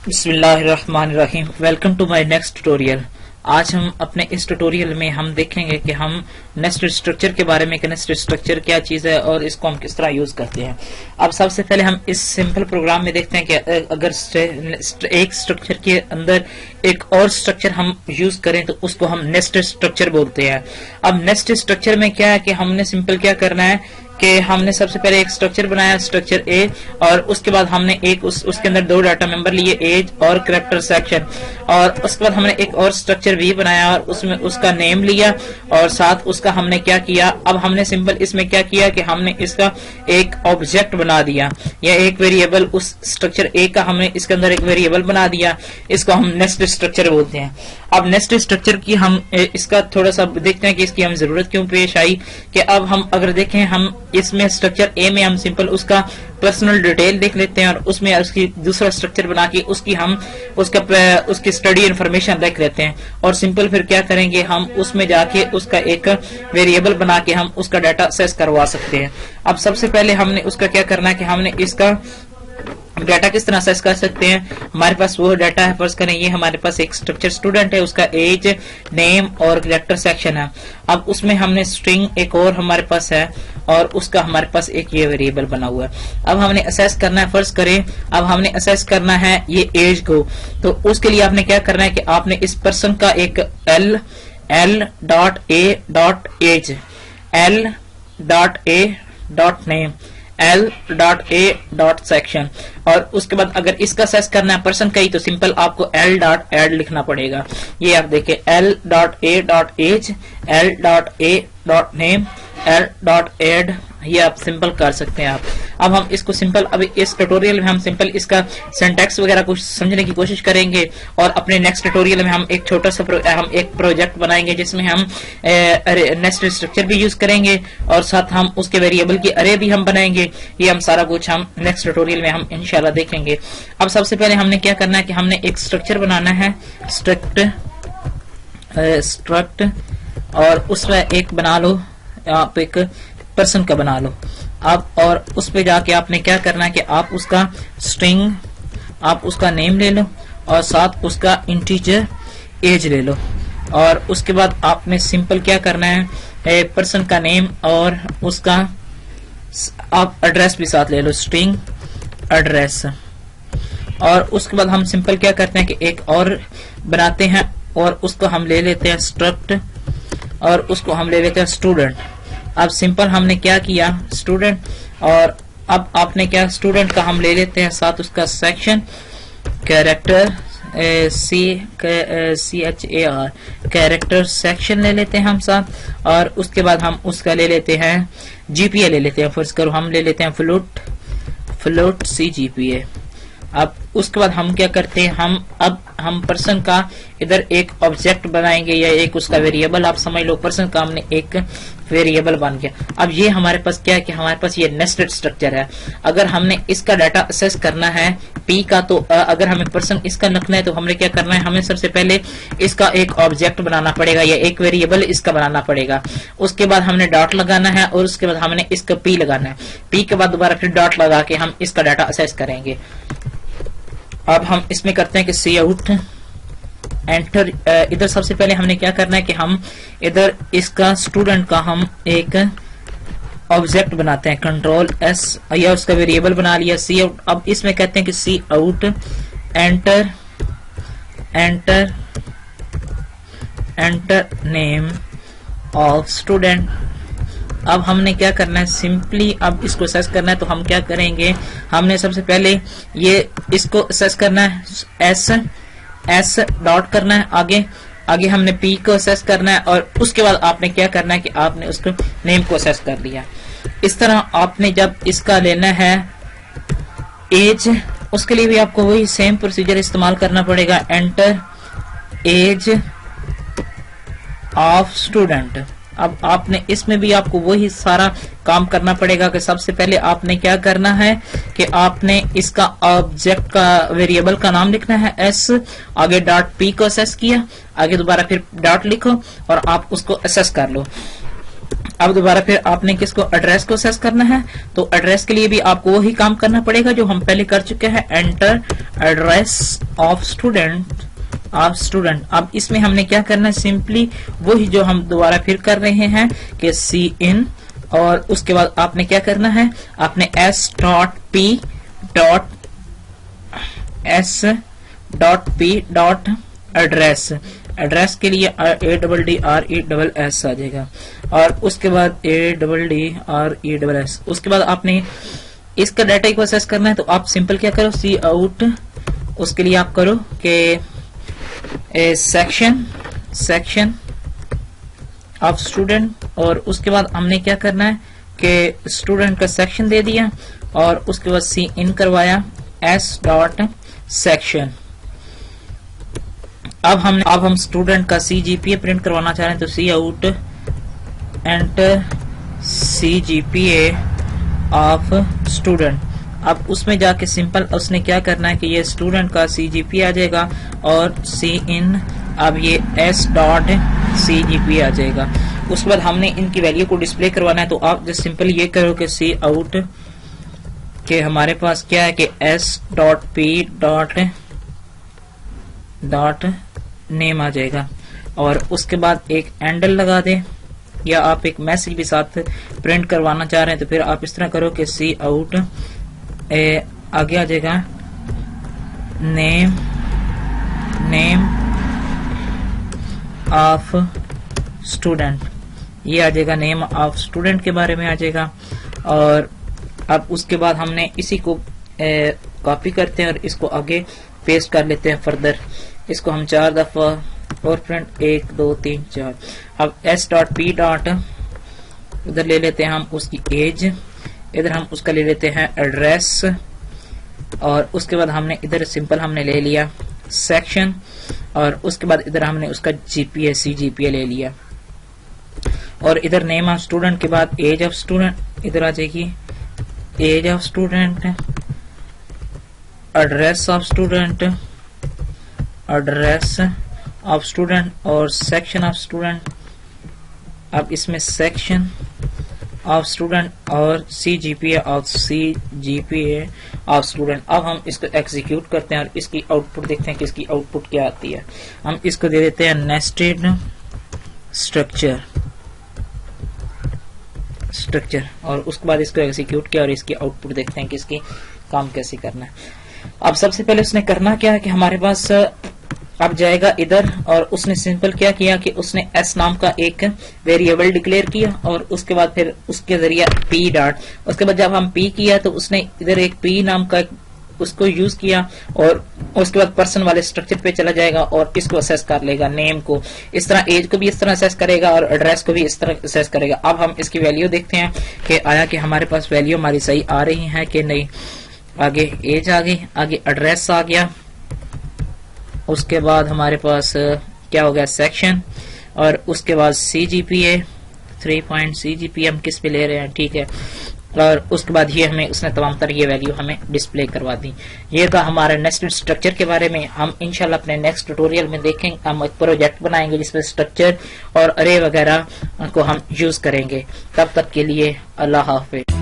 بسم اللہ الرحمن الرحیم. Welcome to my next tutorial. آج ہم اپنے اس ٹیوٹوریل میں ہم دیکھیں گے کہ ہم نیسٹڈ اسٹرکچر کے بارے میں کہ نیسٹڈ اسٹرکچر کیا چیز ہے اور اس کو ہم کس طرح یوز کرتے ہیں. اب سب سے پہلے ہم اس سمپل پروگرام میں دیکھتے ہیں کہ اگر ایک اسٹرکچر کے اندر ایک اور اسٹرکچر ہم یوز کریں تو اس کو ہم نیسٹڈ اسٹرکچر بولتے ہیں. اب نیسٹڈ اسٹرکچر میں کیا ہے کہ ہم نے سمپل کیا کرنا ہے کہ ہم نے سب سے پہلے ایک اسٹرکچر بنایا اسٹرکچر اے، اور اس کے بعد ہم نے ایک اس کے اندر دو ڈاٹا ممبر لیے ایج اور کریکٹر سیکشن، اور اس کے بعد ہم نے ایک اور اسٹرکچر بھی بنایا اور اس میں اس کا نیم لیا اور ساتھ اس کا ہم نے کیا کیا. اب ہم نے سمپل اس میں کیا کیا کہ ہم نے اس کا ایک آبجیکٹ بنا دیا یا ایک ویریبل، اس اسٹرکچر اے کا ہم نے اس کے اندر ایک ویریبل بنا دیا. اس کو ہم نیسٹڈ اسٹرکچر بولتے ہیں. اب نیسٹڈ اسٹرکچر کی ہم اس کا تھوڑا سا دیکھتے ہیں کہ اس کی ہم ضرورت کیوں پیش آئی. کہ اب ہم اگر دیکھیں ہم اس میں اسٹرکچر اے میں ہم سمپل اس کا پرسنل ڈیٹیل دیکھ لیتے ہیں اور اس میں اس کی دوسرا اسٹرکچر بنا کے اس کی اسٹڈی انفارمیشن دیکھ لیتے ہیں، اور سمپل پھر کیا کریں گے ہم اس میں جا کے اس کا ایک ویریبل بنا کے ہم اس کا ڈیٹا ایکسس کروا سکتے ہیں. اب سب سے پہلے ہم نے اس کا کیا کرنا ہے کہ ہم نے اس کا ڈیٹا کس طرح ایکسس کر سکتے ہیں. ہمارے پاس وہ ڈیٹا ہے، فرض کریں یہ ہمارے پاس ایک اسٹرکچر اسٹوڈنٹ ہے، اس کا ایج، نیم اور کریکٹر سیکشن ہے. اب اس میں ہم نے اسٹرنگ ایک اور ہمارے پاس ہے اور اس کا ہمارے پاس ایک یہ ویریبل بنا ہوا ہے. اب ہم نے اسیس کرنا ہے، فرض کریں اب ہم نے اسیس کرنا ہے یہ ایج کو، تو اس کے لیے آپ نے کیا کرنا ہے کہ آپ نے اس پرسن کا ایک L dot A dot age, L dot A dot name, L dot A dot section, اور اس کے بعد اگر اس کا سیس کرنا ہے پرسن کا ہی تو سمپل آپ کو ایل ڈاٹ ایڈ لکھنا پڑے گا. یہ آپ دیکھیں L dot A dot age, L dot A dot name, L dot add, یہ آپ سمپل کر سکتے ہیں. اب ہم اس کو سمپل ابھی اس ٹیوٹوریل میں ہم سمپل اس کا سینٹیکس وغیرہ کچھ سمجھنے کی کوشش کریں گے، اور اپنے نیکسٹ ٹیوٹوریل میں ہم ایک چھوٹا سا ہم ایک پروجیکٹ بنائیں گے جس میں ہم نیسٹڈ اسٹرکچر بھی یوز کریں گے اور ساتھ ہم اس کے ویریبل کی ارے بھی ہم بنائیں گے. یہ ہم سارا کچھ ہم نیکسٹ ٹیوٹوریل میں ہم انشاءاللہ دیکھیں گے. اب سب سے پہلے ہم نے کیا کرنا ہے کہ ہم نے ایک اسٹرکچر بنانا ہے اسٹرکٹ، اور اس میں ایک بنا لو آپ ایک پرسن کا بنا لو. اب اور اس پہ جا کے آپ نے کیا کرنا ہے کہ آپ اس کا اسٹرنگ، آپ اس کا نیم لے لو اور ساتھ اس کا انٹیجر ایج لے لو، اور اس کے بعد آپ نے سمپل کیا کرنا ہے پرسن کا نیم اور اس کا آپ ایڈریس بھی ساتھ لے لو، اسٹرنگ ایڈریس. اور اس کے بعد ہم سمپل کیا کرتے ہیں کہ ایک اور بناتے ہیں اور اس کو ہم لے لیتے ہیں اسٹرکٹ، اور اس کو ہم لے لیتے ہیں اسٹوڈنٹ. اب سمپل ہم نے کیا کیا اسٹوڈنٹ، اور اب آپ نے کیا اسٹوڈنٹ کا ہم لے لیتے ہیں ساتھ اس کا section character CHAR character section لے لیتے ہیں ہم ساتھ، اور اس کے بعد ہم اس کا لے لیتے ہیں GPA لے لیتے ہیں. فرض کرو ہم لے لیتے ہیں فلوٹ CGPA. اب اس کے بعد ہم کیا کرتے ہیں اب ہم پرسن کا ادھر ایک آبجیکٹ بنائیں گے یا ایک اس کا ویریبل، آپ سمجھ لو پرسن کا ہم نے ایک ویریبل بن گیا. اب یہ ہمارے پاس کیا ہے کہ ہمارے پاس یہ نیسٹڈ اسٹرکچر ہے. اگر ہم نے اس کا ڈیٹا ایکسس کرنا ہے پی کا، تو اگر ہمیں پرسن اس کا لکھنا ہے تو ہم نے کیا کرنا ہے، ہمیں سب سے پہلے اس کا ایک آبجیکٹ بنانا پڑے گا یا ایک ویریبل اس کا بنانا پڑے گا. اس کے بعد ہم نے ڈاٹ لگانا ہے اور اس کے بعد ہم نے اس کا پی لگانا ہے. پی کے بعد دوبارہ پھر ڈاٹ لگا کے ہم اس کا ڈیٹا ایکسس کریں گے. اب ہم اس میں کرتے ہیں کہ سی آؤٹ انٹر. ادھر سب سے پہلے ہم نے کیا کرنا ہے کہ ہم ادھر اس کا اسٹوڈنٹ کا ہم ایک آبجیکٹ بناتے ہیں، کنٹرول ایس، یا اس کا ویریبل بنا لیا سی آؤٹ. اب اس میں کہتے ہیں کہ cout enter name of student. اب ہم نے کیا کرنا ہے سمپلی اب اس کو ایکسس کرنا ہے، تو ہم کیا کریں گے، ہم نے سب سے پہلے یہ اس کو ایکسس کرنا ہے، ایس ڈاٹ کرنا ہے، آگے ہم نے پی کو ایکسس کرنا ہے، اور اس کے بعد آپ نے کیا کرنا ہے کہ آپ نے اس کو نیم کو ایکسس کر لیا. اس طرح آپ نے جب اس کا لینا ہے ایج، اس کے لیے بھی آپ کو وہی سیم پروسیجر استعمال کرنا پڑے گا، انٹر ایج آف اسٹوڈنٹ. اب آپ نے اس میں بھی آپ کو وہی سارا کام کرنا پڑے گا کہ سب سے پہلے آپ نے کیا کرنا ہے کہ آپ نے اس کا آبجیکٹ کا ویریبل کا نام لکھنا ہے ایس، آگے ڈاٹ پی کو ایکسس کیا، آگے دوبارہ پھر ڈاٹ لکھو اور آپ اس کو ایکسس کر لو. اب دوبارہ پھر آپ نے کس کو ایڈریس کو ایکسس کرنا ہے، تو ایڈریس کے لیے بھی آپ کو وہی کام کرنا پڑے گا جو ہم پہلے کر چکے ہیں، انٹر ایڈریس آف اسٹوڈنٹ اب اس میں ہم نے کیا کرنا ہے, سمپلی وہی جو ہم دوبارہ پھر کر رہے ہیں کہ سی ان, اور اس کے بعد آپ نے کیا کرنا ہے, آپ نے S dot P dot address کے لیے ADDRESS آ جائے گا, اور اس کے بعد ADDRESS. اس کے بعد آپ نے اس کا ڈیٹا کو ایکسس کرنا ہے, تو آپ سمپل کیا کرو, سی آؤٹ, اس کے لیے آپ کرو کہ سیکشن آف اسٹوڈنٹ, اور اس کے بعد ہم نے کیا کرنا ہے کہ اسٹوڈنٹ کا سیکشن دے دیا, اور اس کے بعد سی ان کروایا ایس ڈاٹ سیکشن. اب ہم اسٹوڈنٹ کا سی جی پی اے پرنٹ کروانا چاہ رہے ہیں, تو cout enter C G P A of student. اب اس میں جا کے سمپل اس نے کیا کرنا ہے کہ یہ اسٹوڈنٹ کا سی جی پی آ جائے گا, اور سی ان اب یہ ایس ڈاٹ سی جی پی آ جائے گا. اس کے بعد ہم نے ان کی ویلیو کو ڈسپلے کروانا ہے, تو آپ جو سمپل یہ کرو کہ سی آؤٹ کہ ہمارے پاس کیا ہے کہ S dot P dot name آ جائے گا, اور اس کے بعد ایک اینڈل لگا دیں, یا آپ ایک میسج بھی ساتھ پرنٹ کروانا چاہ رہے ہیں, تو پھر آپ اس طرح کرو کہ سی آؤٹ آگے آ جائے گا نیم آف اسٹوڈنٹ, یہ آ جائے گا نیم آف اسٹوڈنٹ کے بارے میں آ جائے گا. اور اب اس کے بعد ہم نے اسی کو کاپی کرتے ہیں اور اس کو آگے پیسٹ کر لیتے ہیں فردر. اس کو ہم 4 دفعہ اور پرنٹ 1 2 3 4. اب ایس ڈاٹ پی ڈاٹ ادھر لے لیتے ہیں ہم اس کی ایج, ادھر ہم اس کا لے لیتے ہیں ایڈریس, اور اس کے بعد ہم نے ادھر سمپل ہم نے لے لیا سیکشن, اور اس کے بعد ادھر ہم نے اس کا جی پی اے سی جی پی اے لے لیا, اور ادھر نیم آف اسٹوڈنٹ کے بعد ایج آف اسٹوڈنٹ ادھر آ جائے گی, age of student, address of student, اور سیکشن آف اسٹوڈنٹ. اب اس میں سیکشن آف اسٹوڈنٹ اور سی G P A of student. اب ہم اس کو ایگزیکیوٹ کرتے ہیں اور اس کی آؤٹ پٹ دیکھتے ہیں کہ اس کی آؤٹ پٹ کیا آتی ہے. ہم اس کو دے دیتے ہیں نیسٹڈ اسٹرکچر, اور اس کے بعد اس کو ایگزیکیوٹ کیا اور اس کی آؤٹ پٹ دیکھتے ہیں کہ اس کی کام کیسے کرنا ہے. اب سب سے پہلے اس نے کرنا کیا ہے کہ ہمارے پاس اب جائے گا ادھر, اور اس نے سمپل کیا کہ اس نے ایس نام کا ایک ویریبل ڈکلیئر کیا, اور اس کے بعد پھر اس کے ذریعے پی ڈاٹ, اس کے بعد جب ہم پی کیا تو اس نے ادھر ایک پی نام کا اس کو یوز کیا, اور اس کے بعد پرسن والے اسٹرکچر پہ چلا جائے گا اور اس کو اسیس کر لے گا, نیم کو اس طرح, ایج کو بھی اس طرح اسیس کرے گا, اور ایڈریس کو بھی اس طرح اسیس کرے گا. اب ہم اس کی ویلیو دیکھتے ہیں کہ آیا کہ ہمارے پاس ویلیو ہماری صحیح آ رہی ہے کہ نہیں. آگے ایج آ گئی, آگے ایڈریس آ گیا, اس کے بعد ہمارے پاس کیا ہو گیا سیکشن, اور اس کے بعد سی جی پی اے 3 پوائنٹ سی جی پی ہم کس پہ لے رہے ہیں, ٹھیک ہے, اور اس کے بعد یہ ہمیں اس نے تمام تر یہ ویلیو ہمیں ڈسپلے کروا دی. یہ تھا ہمارا نیسٹڈ اسٹرکچر کے بارے میں. ہم انشاءاللہ اپنے نیکسٹ ٹیوٹوریل میں دیکھیں, ہم ایک پروجیکٹ بنائیں گے جس میں اسٹرکچر اور ارے وغیرہ کو ہم یوز کریں گے. تب تک کے لیے اللہ حافظ.